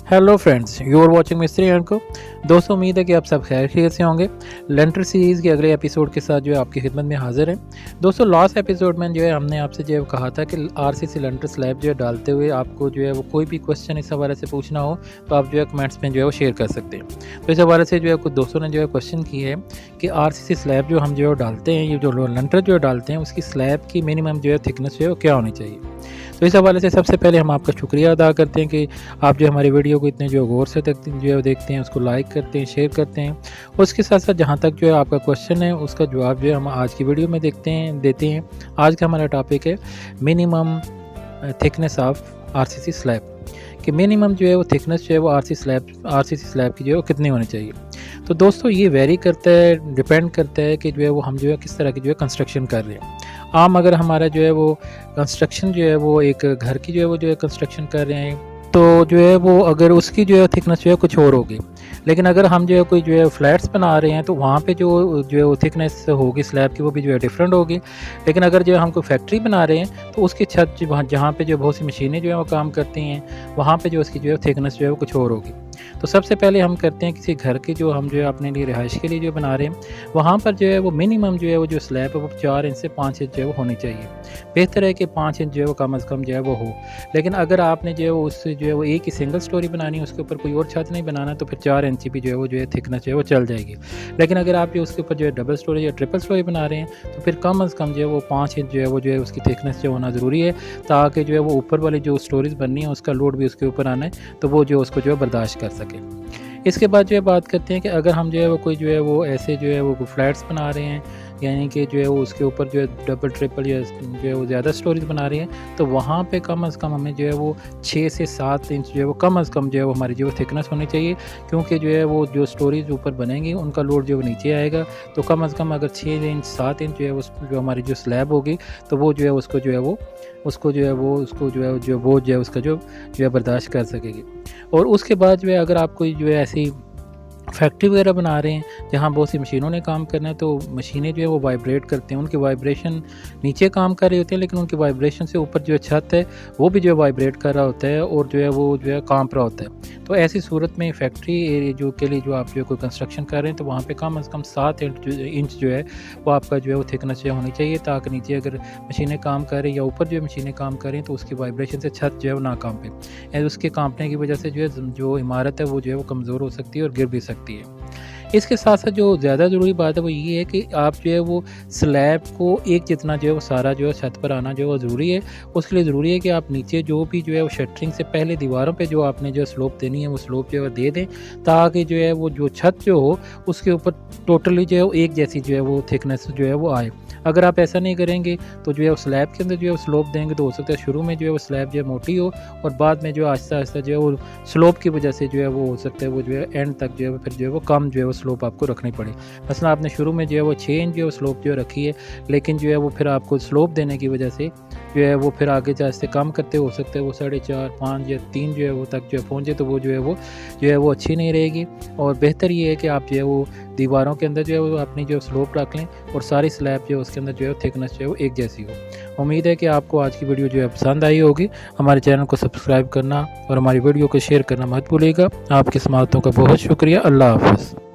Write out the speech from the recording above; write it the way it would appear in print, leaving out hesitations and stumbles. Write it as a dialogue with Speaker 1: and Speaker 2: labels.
Speaker 1: Hello friends, you are watching मिस्त्री को। दोस्तों, उम्मीद है कि आप सब खैर खैरियत से होंगे। लेंटर सीरीज़ के अगले एपिसोड के साथ जो है आपकी खिदमत में हाजिर हैं। दोस्तों, लास्ट एपिसोड में जो है हमने आपसे जो है कहा था कि आरसीसी लेंटर स्लैब जो है डालते हुए आपको जो है वो कोई भी क्वेश्चन इस हवाले से पूछना हो तो आप जो है कमेंट्स में जो है वो शेयर कर सकते हैं। तो इस हवाले से जो है कुछ दोस्तों ने जो है क्वेश्चन की है कि आरसीसी स्लैब जो हम जो है डालते हैं, ये जो लेंटर जो है डालते हैं, उसकी स्लैब की मिनिमम जो है थिकनेस जो है वो क्या होनी चाहिए। तो इस हवाले से सबसे पहले हम आपका शुक्रिया अदा करते हैं कि आप जो हमारी वीडियो को इतने जो गौर से तक जो है देखते हैं, उसको लाइक करते हैं, शेयर करते हैं। उसके साथ साथ जहाँ तक जो है आपका क्वेश्चन है उसका जवाब जो है हम आज की वीडियो में देते हैं। आज का हमारा टॉपिक है minimum thickness of RCC slab कि मिनिमम जो है वो थिकनेस जो है वो आरसीसी स्लैब की जो है वो कितनी होनी चाहिए। तो दोस्तों, ये वेरी करता है, डिपेंड करता है कि जो है वो हम जो है किस तरह की जो है कंस्ट्रक्शन कर रहे हैं। आम अगर हमारा जो है वो कंस्ट्रक्शन जो है वो एक घर की जो है कंस्ट्रक्शन कर रहे हैं तो जो है वो अगर उसकी जो है थिकनेस जो है कुछ और होगी। लेकिन अगर हम जो है कोई जो है फ्लैट्स बना रहे हैं तो वहाँ पे जो है वो थिकनेस होगी स्लैब की, वो भी जो है डिफरेंट होगी। लेकिन अगर जो है हम कोई फैक्ट्री बना रहे हैं तो उसकी छत जहाँ पे जो बहुत सी मशीनें जो है वो काम करती हैं, वहाँ पे जो उसकी जो है थिकनेस जो है वो कुछ और होगी। तो सबसे पहले हम करते हैं किसी घर की जो हम जो है अपने लिए रिहाइश के लिए जो बना रहे हैं, वहाँ पर जो है वो मिनिमम जो है वो जो स्लैब है वो 4 इंच से 5 इंच जो है वो होनी चाहिए। बेहतर है कि 5 इंच जो है वो कम अज़ कम जो है वो हो। लेकिन अगर आपने जो है उससे जो है वो एक ही सिंगल स्टोरी बनानी है, उसके ऊपर कोई और छत नहीं बनाना, तो फिर 4 इंच भी जो है थिकनेस जो है वो चल जाएगी। लेकिन अगर आप जो उसके ऊपर जो है डबल स्टोरी या ट्रिपल स्टोरी बना रहे हैं तो फिर कम अज़ कम जो है वो 5 इंच जो है उसकी थिकनेस जो होना ज़रूरी है, ताकि जो है वो ऊपर वाली जो स्टोरीज़ बननी है उसका लोड भी उसके ऊपर आना है तो वो जो उसको जो है बर्दाश्त कर सके। इसके बाद जो है बात करते हैं कि अगर हम जो है वो कोई जो है वो ऐसे जो है वो फ्लैट्स बना रहे हैं, यानी कि जो है वो उसके ऊपर जो है डबल ट्रिपल या जो है वो ज़्यादा स्टोरीज बना रही हैं, तो वहाँ पे कम अज़ कम हमें जो है वो 6 से 7 इंच जो है वो कम अज़ कम जो है वो हमारी जो थिकनेस होनी चाहिए। क्योंकि जो है वो जो स्टोरीज ऊपर बनेंगी उनका लोड जो है नीचे आएगा। तो कम अज़ कम अगर 6 इंच 7 इंच जो है उस जो हमारी जो स्लैब होगी तो वो जो है उसको जो है उसका जो है बर्दाश्त कर सकेगी। और उसके बाद जो है अगर आप कोई जो है ऐसी फैक्ट्री वगैरह बना रहे हैं जहाँ बहुत सी मशीनों ने काम करना है, तो मशीनें जो है वो वाइब्रेट करते हैं, उनकी वाइब्रेशन नीचे काम कर रही होती है, लेकिन उनकी वाइब्रेशन से ऊपर जो है छत है वो भी जो है वाइब्रेट कर रहा होता है और जो है वो जो है कांप रहा होता है। तो ऐसी सूरत में फैक्ट्री एरिया जो के लिए जो आप जो कोई कंस्ट्रक्शन कर रहे हैं तो वहाँ पे कम अज़ कम 7 इंच जो है वो आपका जो है वो थिकनेस जो होनी चाहिए, ताकि नीचे अगर मशीनें काम कर रही हैं या ऊपर जो मशीनें काम कर रही हैं तो उसकी वाइब्रेशन से छत जो है वो ना कांपे। उसके कांपने की वजह से जो इमारत है वो जो है वो कमज़ोर हो सकती है और गिर भी सकती है। इसके साथ साथ जो ज़्यादा ज़रूरी बात है वो ये है कि आप जो है वो स्लैब को एक जितना जो है वो सारा जो है छत पर आना जो है वो ज़रूरी है। उसके लिए ज़रूरी है कि आप नीचे जो भी जो है वो शटरिंग से पहले दीवारों पे जो आपने जो स्लोप देनी है वो स्लोप जो है दे दें, ताकि जो है वो जो छत जो हो उसके ऊपर टोटली जो है वो एक जैसी जो है वो थिकनेस जो है वो आए। अगर आप ऐसा नहीं करेंगे तो जो है वो स्लैब के अंदर जो है वो स्लोप देंगे तो हो सकता है शुरू में जो है वो स्लैब जो है मोटी हो और बाद में जो आहिस्ता आहिस्ता जो है वो स्लोप की वजह से जो है वो हो सकता है वो जो है एंड तक जो है फिर जो है वो कम जो है वो स्लोप आपको रखनी पड़े। मसलन आपने शुरू में जो है वो 6 इंच जो है स्लोप जो है रखी है, लेकिन जो है वो फिर आपको स्लोप देने की वजह से जो है वो फिर आगे आहिस्ते कम करते हो सकता है वो 4.5 5 या 3 जो है वो तक जो है पहुँचे, तो वो जो है वो अच्छी नहीं रहेगी। और बेहतर ये है कि आप जो है वो दीवारों के अंदर जो है वो अपनी जो स्लोप रख लें और सारी स्लैब जो है उसके अंदर जो है थिकनेस जो है वो एक जैसी हो। उम्मीद है कि आपको आज की वीडियो जो है पसंद आई होगी। हमारे चैनल को सब्सक्राइब करना और हमारी वीडियो को शेयर करना मत भूलिएगा। आपकी समातों का बहुत शुक्रिया। अल्लाह हाफ़िज़।